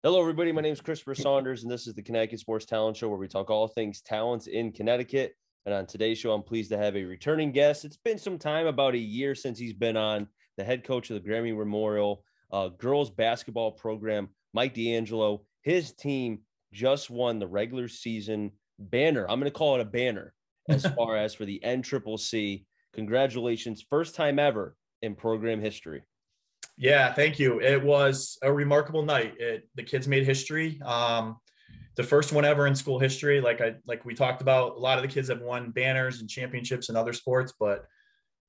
Hello, everybody. My name is Christopher Saunders, and this is the Connecticut Sports Talent Show, where we talk all things talents in Connecticut. And on today's show, I'm pleased to have a returning guest. It's been some time, about a year since he's been on, the head coach of the Granby Memorial girls basketball program, Mike D'Angelo. His team just won the regular season banner. I'm going to call it a banner as far as for the NCCC. Congratulations. First time ever in program history. Yeah, thank you. It was a remarkable night. The kids made history. The first one ever in school history. Like we talked about, a lot of the kids have won banners and championships in other sports, but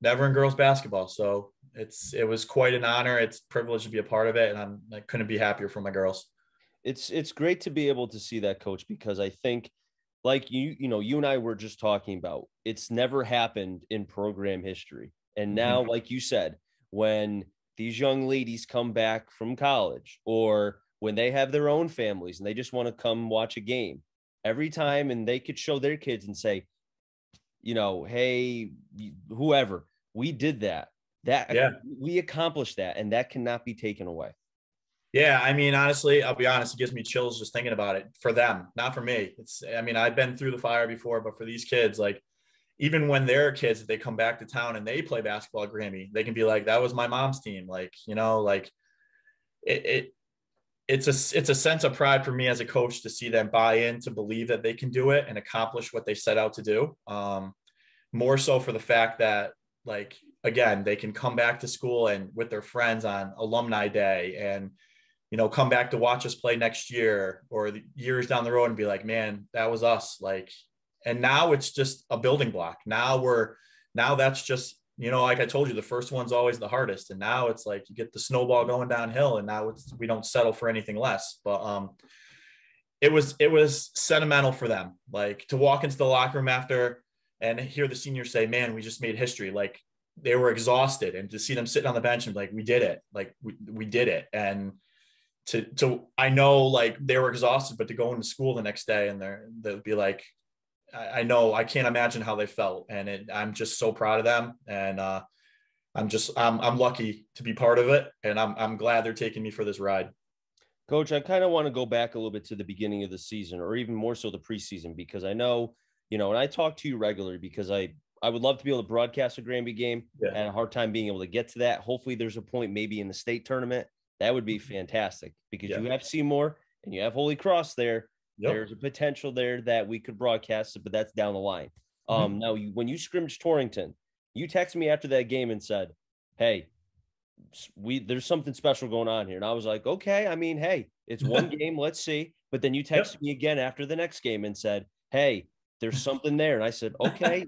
never in girls basketball. So it was quite an honor. It's a privilege to be a part of it, and I couldn't be happier for my girls. It's great to be able to see that, coach, because I think, like you and I were just talking about, it's never happened in program history. And now, like you said, when these young ladies come back from college or when they have their own families and they just want to come watch a game every time, and they could show their kids and say, hey, whoever, we did that, Yeah. we accomplished that, and that cannot be taken away. Yeah. I mean, honestly, I'll be honest, it gives me chills just thinking about it for them, not for me. I've been through the fire before, but for these kids, like, even when they're kids, if they come back to town and they play basketball at Granby, they can be like, that was my mom's team. It it's a sense of pride for me as a coach to see them buy in, to believe that they can do it and accomplish what they set out to do. More so for the fact that, like, again, they can come back to school and with their friends on alumni day and, come back to watch us play next year or the years down the road and be like, man, that was us. Like, and now it's just a building block. Now that's just, like I told you, the first one's always the hardest. And now it's like you get the snowball going downhill, and now we don't settle for anything less. But it was sentimental for them, like, to walk into the locker room after and hear the seniors say, man, we just made history. Like, they were exhausted, and to see them sitting on the bench and like, we did it. Like we did it. And I know, like, they were exhausted, but to go into school the next day and they'll be like, I know, I can't imagine how they felt. And I'm just so proud of them. And I'm lucky to be part of it. And I'm glad they're taking me for this ride. Coach, I kind of want to go back a little bit to the beginning of the season, or even more so the preseason, because I know, and I talk to you regularly because I would love to be able to broadcast a Granby game. Yeah. I had a hard time being able to get to that. Hopefully there's a point maybe in the state tournament. That would be fantastic, because you have Seymour and you have Holy Cross there. Yep. There's a potential there that we could broadcast it, but that's down the line. Now, when you scrimmaged Torrington, you texted me after that game and said, hey, there's something special going on here. And I was like, okay, I mean, hey, it's one game, let's see. But then you texted me again after the next game and said, hey, there's something there. And I said, okay,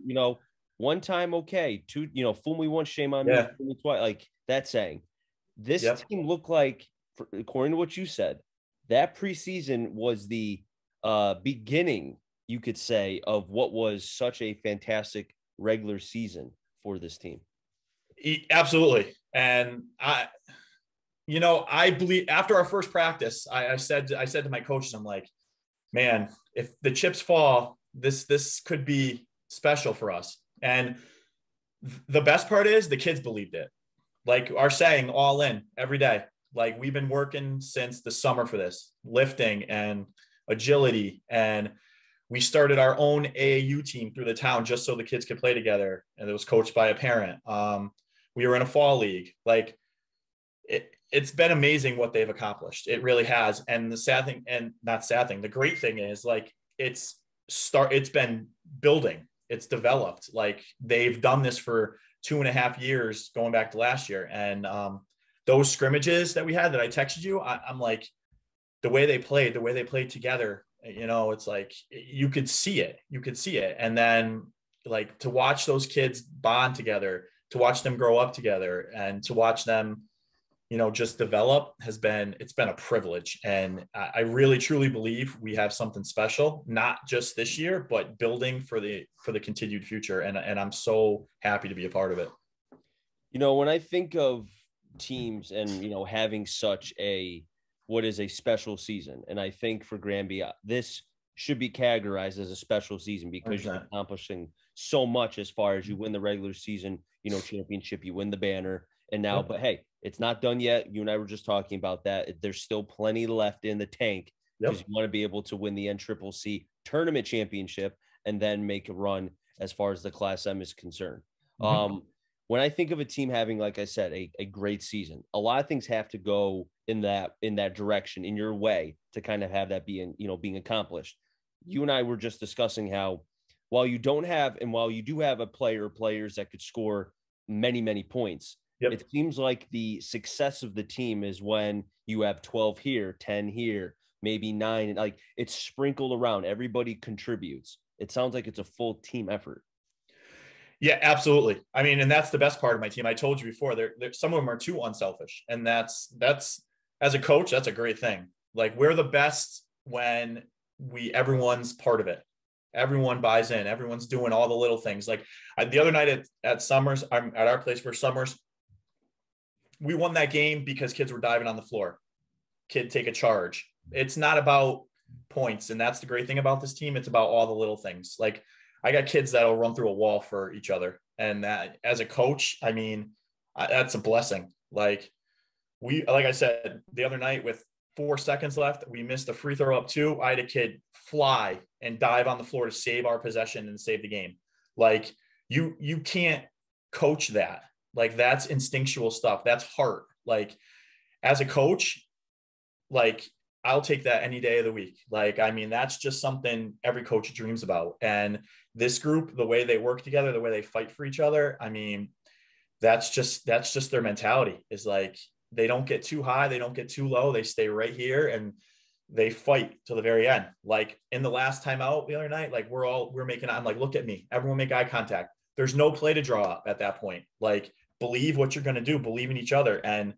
one time, okay, two, fool me once, shame on me, fool me twice. Like that saying, this team looked like, according to what you said, that preseason was the beginning, you could say, of what was such a fantastic regular season for this team. Absolutely. And I believe after our first practice, I said to my coaches, I'm like, man, if the chips fall, this could be special for us. And the best part is the kids believed it. Like our saying, all in every day. Like, we've been working since the summer for this, lifting and agility. And we started our own AAU team through the town just so the kids could play together. And it was coached by a parent. We were in a fall league. Like, it's been amazing what they've accomplished. It really has. And the great thing is, like, it's been building. It's developed. Like, they've done this for 2.5 years, going back to last year. And those scrimmages that we had that I texted you, I'm like, the way they played together, it's like, you could see it. And then, like, to watch those kids bond together, to watch them grow up together, and to watch them, just develop it's been a privilege. And I really, truly believe we have something special, not just this year, but building for the continued future. And I'm so happy to be a part of it. When I think of teams and, having such what is a special season, and I think for Granby, this should be categorized as a special season because 100%. You're accomplishing so much as far as you win the regular season, championship, you win the banner, And now, but hey, it's not done yet. You and I were just talking about that. There's still plenty left in the tank because you want to be able to win the NCCC tournament championship and then make a run as far as the Class M is concerned. When I think of a team having, like I said, a great season, a lot of things have to go in that direction, in your way, to kind of have that being accomplished. You and I were just discussing how while you do have a players that could score many, many points, it seems like the success of the team is when you have 12 here, 10 here, maybe 9, like it's sprinkled around. Everybody contributes. It sounds like it's a full team effort. Yeah, absolutely. I mean, and that's the best part of my team. I told you before, some of them are too unselfish, and that's as a coach, that's a great thing. Like, we're the best when everyone's part of it. Everyone buys in. Everyone's doing all the little things. Like the other night at Summers, I'm at our place for Summers. We won that game because kids were diving on the floor. Kid take a charge. It's not about points, and that's the great thing about this team. It's about all the little things. Like, I got kids that'll run through a wall for each other. And that, as a coach, I mean, that's a blessing. Like I said, the other night with 4 seconds left, we missed a free throw up 2. I had a kid fly and dive on the floor to save our possession and save the game. Like, you can't coach that. Like, that's instinctual stuff. That's heart. Like, as a coach, like, I'll take that any day of the week. Like, I mean, that's just something every coach dreams about. And this group, the way they work together, the way they fight for each other, I mean, that's just their mentality, is like, they don't get too high, they don't get too low, they stay right here and they fight till the very end. Like, in the last time out the other night, like, I'm like, look at me, everyone make eye contact. There's no play to draw up at that point. Like, believe what you're going to do, believe in each other. And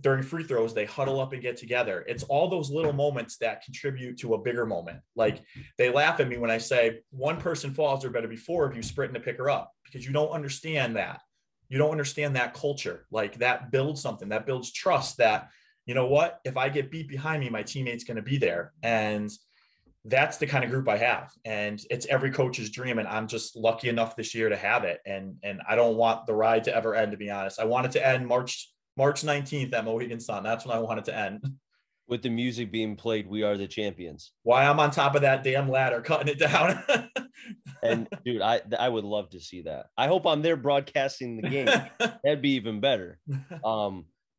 during free throws, they huddle up and get together. It's all those little moments that contribute to a bigger moment. Like, they laugh at me when I say one person falls, there better be 4 of you sprinting to pick her up, because you don't understand that. You don't understand that culture. Like, that builds something, that builds trust, that, you know what, if I get beat behind me, my teammate's going to be there. And that's the kind of group I have. And it's every coach's dream. And I'm just lucky enough this year to have it. And I don't want the ride to ever end, to be honest. I want it to end March 19th at Mohegan Sun. That's when I want it to end. With the music being played, "We Are the Champions." Why I'm on top of that damn ladder, cutting it down. And dude, I would love to see that. I hope I'm there broadcasting the game. That'd be even better.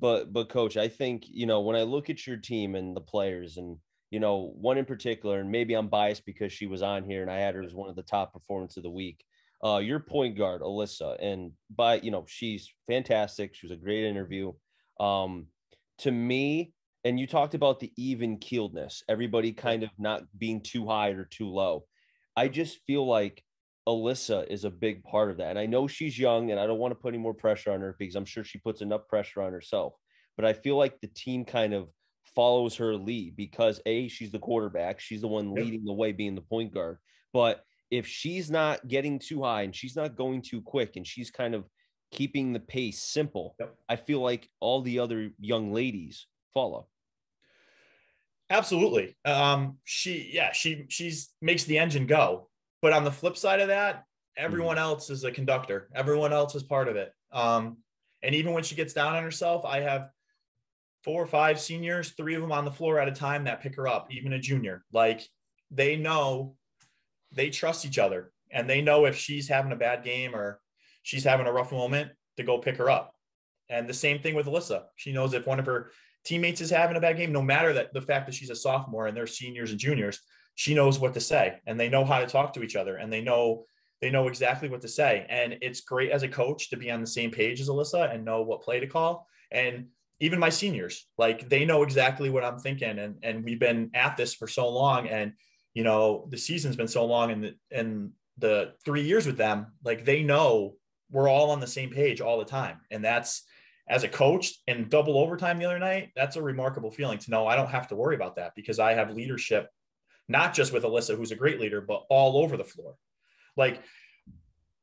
But coach, I think, when I look at your team and the players, and, one in particular, and maybe I'm biased because she was on here and I had her as one of the top performance of the week. Your point guard, Alyssa, and she's fantastic. She was a great interview. To me, and you talked about the even keeledness, everybody kind of not being too high or too low. I just feel like Alyssa is a big part of that. And I know she's young, and I don't want to put any more pressure on her, because I'm sure she puts enough pressure on herself. But I feel like the team kind of follows her lead because, A, she's the quarterback. She's the one leading the way, being the point guard. But if she's not getting too high and she's not going too quick and she's kind of keeping the pace simple, I feel like all the other young ladies follow. Absolutely. She's makes the engine go. But on the flip side of that, everyone else is a conductor. Everyone else is part of it. And even when she gets down on herself, I have 4 or 5 seniors, 3 of them on the floor at a time that pick her up, even a junior. Like, they know, they trust each other, and they know if she's having a bad game or she's having a rough moment, to go pick her up. And the same thing with Alyssa. She knows if one of her teammates is having a bad game, no matter that the fact that she's a sophomore and they're seniors and juniors, she knows what to say, and they know how to talk to each other, and they know exactly what to say. And it's great as a coach to be on the same page as Alyssa and know what play to call. And even my seniors, like, they know exactly what I'm thinking. And we've been at this for so long, and, the season's been so long, and the 3 years with them, like, they know we're all on the same page all the time. And that's, as a coach, in double overtime the other night, that's a remarkable feeling to know I don't have to worry about that, because I have leadership, not just with Alyssa, who's a great leader, but all over the floor. Like,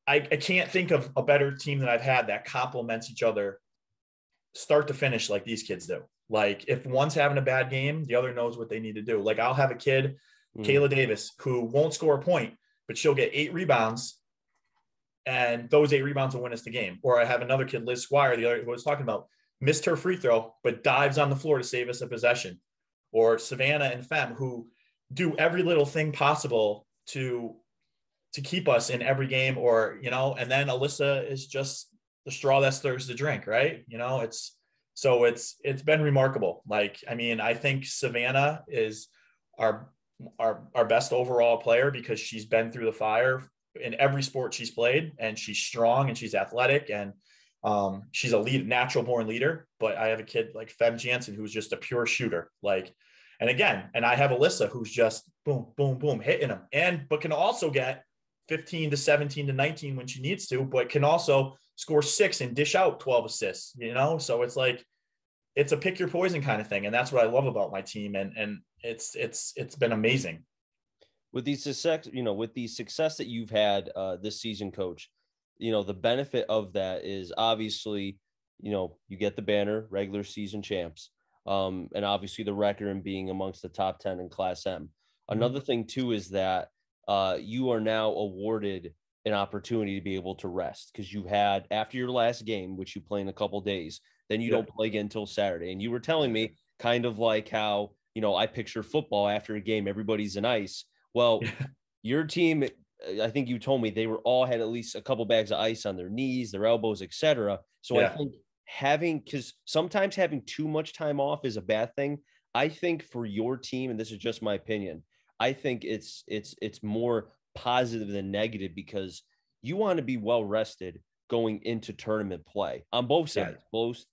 I can't think of a better team that I've had that complements each other start to finish like these kids do. Like, if one's having a bad game, the other knows what they need to do. Like, I'll have a kid, Kayla Davis, who won't score a point, but she'll get 8 rebounds and those 8 rebounds will win us the game. Or I have another kid, Liz Squire, the other who I was talking about, missed her free throw, but dives on the floor to save us a possession. Or Savannah and Fem, who do every little thing possible to keep us in every game, or, you know, and then Alyssa is just the straw that stirs the drink, right? You know, it's been remarkable. Like, I mean, I think Savannah is our best overall player because she's been through the fire in every sport she's played, and she's strong and she's athletic, and she's a natural born leader. But I have a kid like Fem Jansen, who's just a pure shooter. Like, and I have Alyssa, who's just boom, boom, boom, hitting them, but can also get 15 to 17 to 19 when she needs to, but can also score 6 and dish out 12 assists, you know? So it's like, it's a pick your poison kind of thing. And that's what I love about my team. And it's been amazing. With the success that you've had this season, Coach, you know, the benefit of that is obviously, you know, you get the banner, regular season champs, and obviously the record and being amongst the top 10 in Class M. Another thing too is that you are now awarded an opportunity to be able to rest, because you had, after your last game, which you play in a couple days, then you don't play again until Saturday. And you were telling me kind of like how, you know, I picture football after a game, everybody's in ice. Well, your team, I think you told me they were all had at least a couple bags of ice on their knees, their elbows, etc. So I think because sometimes having too much time off is a bad thing. I think for your team, and this is just my opinion, I think it's more positive than negative, because you want to be well rested going into tournament play on both sides, both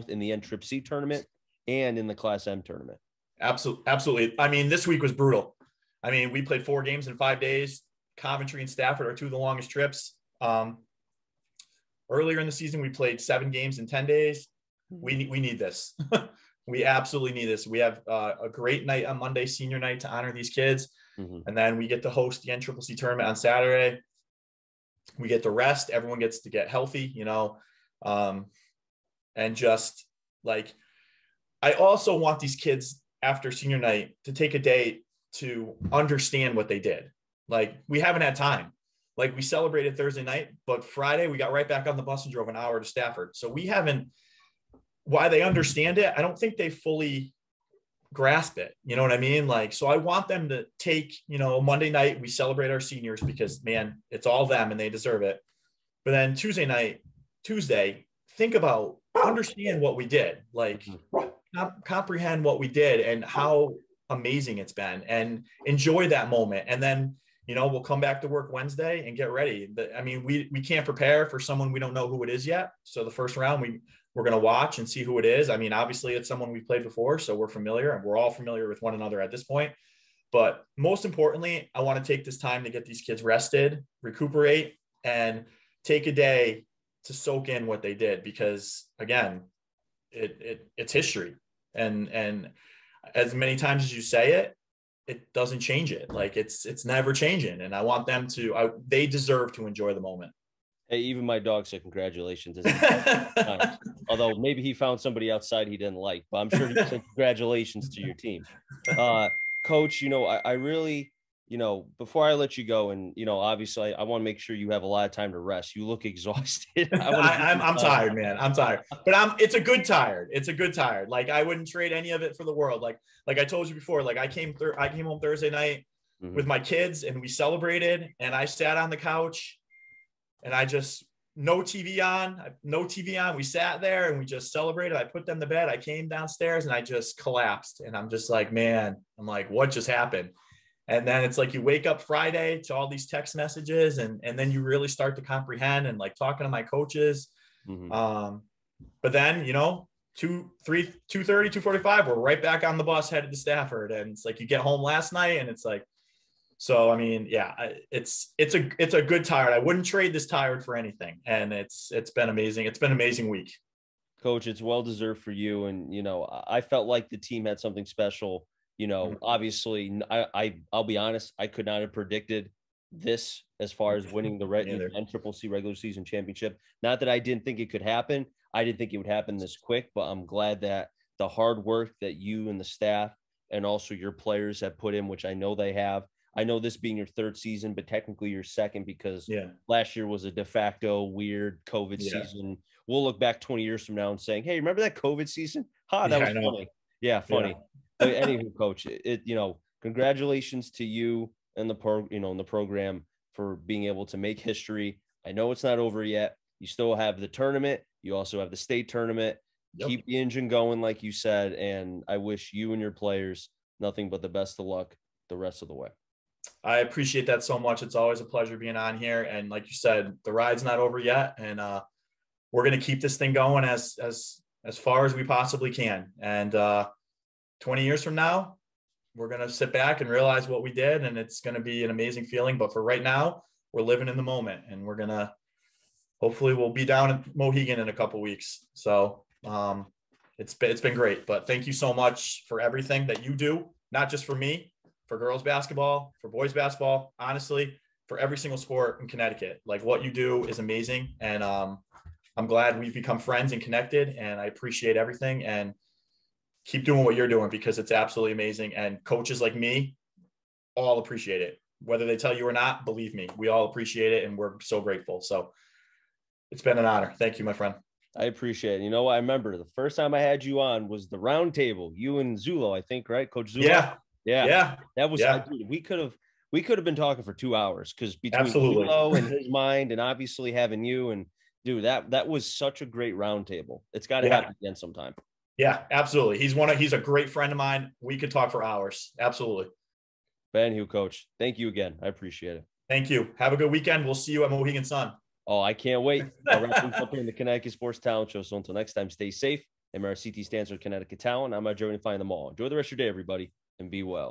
in the NCCC tournament and in the Class M tournament. Absolutely. I mean, this week was brutal. I mean, we played 4 games in 5 days. Coventry and Stafford are 2 of the longest trips. Earlier in the season, we played 7 games in 10 days. We need this. We absolutely need this. We have a great night on Monday, senior night, to honor these kids. And then we get to host the NCCC tournament on Saturday. We get to rest. Everyone gets to get healthy, you know, and just like, I also want these kids after senior night to take a day to understand what they did. Like, we haven't had time. Like, we celebrated Thursday night, but Friday we got right back on the bus and drove an hour to Stafford. So we haven't, why they understand it, I don't think they fully grasp it. You know what I mean? Like, so I want them to take, you know, Monday night, we celebrate our seniors because, man, it's all them and they deserve it. But then Tuesday, think about, understand what we did, like comprehend what we did and how amazing it's been, and enjoy that moment. And then, you know, we'll come back to work Wednesday and get ready. But I mean, we can't prepare for someone we don't know who it is yet. So the first round, we're going to watch and see who it is. I mean, obviously it's someone we've played before, so we're familiar, and we're all familiar with one another at this point. But most importantly, I want to take this time to get these kids rested, recuperate, and take a day to soak in what they did, because again, it's history. And as many times as you say it, it doesn't change it. Like, it's never changing. And I want them to, they deserve to enjoy the moment. Hey, even my dog said congratulations. Although maybe he found somebody outside he didn't like, but I'm sure he said congratulations to your team. Coach, you know, I really, you know, before I let you go, and, you know, obviously I want to make sure you have a lot of time to rest. You look exhausted. I'm tired, man. I'm tired, but it's a good tired. It's a good tired. Like, I wouldn't trade any of it for the world. Like I told you before, like I came home Thursday night with my kids, and we celebrated, and I sat on the couch, and I just, no TV on. We sat there and we just celebrated. I put them to bed. I came downstairs and I just collapsed. And I'm just like, man, I'm like, what just happened? And then it's like, you wake up Friday to all these text messages, and then you really start to comprehend, and like talking to my coaches. But then, you know, 2:30, 2:45, we're right back on the bus headed to Stafford. And it's like, you get home last night, and it's like, so, I mean, yeah, it's a good tired. I wouldn't trade this tired for anything. And it's been amazing. It's been an amazing week. Coach, it's well-deserved for you. And, you know, I felt like the team had something special. You know, obviously, I'll be honest, I could not have predicted this as far as winning the NCCC regular season championship. Not that I didn't think it could happen. I didn't think it would happen this quick, but I'm glad that the hard work that you and the staff and also your players have put in, which I know they have, I know this being your third season, but technically your second, because last year was a de facto weird COVID season. We'll look back 20 years from now and saying, hey, remember that COVID season? That was funny. Yeah, funny. Yeah. But anywho, coach, congratulations to you and the program for being able to make history. I know it's not over yet. You still have the tournament. You also have the state tournament. Keep the engine going, like you said. And I wish you and your players nothing but the best of luck the rest of the way. I appreciate that so much. It's always a pleasure being on here. And like you said, the ride's not over yet. And we're going to keep this thing going as far as we possibly can. And 20 years from now, we're going to sit back and realize what we did. And it's going to be an amazing feeling. But for right now, we're living in the moment. And we're going to, hopefully we'll be down in Mohegan in a couple of weeks. So it's been great. But thank you so much for everything that you do, not just for me, for girls basketball, for boys basketball, honestly, for every single sport in Connecticut. Like, what you do is amazing. And I'm glad we've become friends and connected, and I appreciate everything. And keep doing what you're doing, because it's absolutely amazing. And coaches like me all appreciate it. Whether they tell you or not, believe me, we all appreciate it, and we're so grateful. So it's been an honor. Thank you, my friend. I appreciate it. You know, I remember the first time I had you on was the round table, you and Zulo, I think, right? Coach Zulo? Yeah. That was, dude, we could have been talking for 2 hours, because between Zulo and his mind, and obviously having you, and dude, that was such a great round table. It's got to happen again sometime. Yeah, absolutely. He's a great friend of mine. We could talk for hours. Absolutely. Ben, coach, thank you again. I appreciate it. Thank you. Have a good weekend. We'll see you at Mohegan Sun. Oh, I can't wait. I'll wrap things up here in the Connecticut Sports Talent Show. So until next time, stay safe. MRCT stands for Connecticut Talent. I'm at Joey to find them all. Enjoy the rest of your day, everybody, and be well.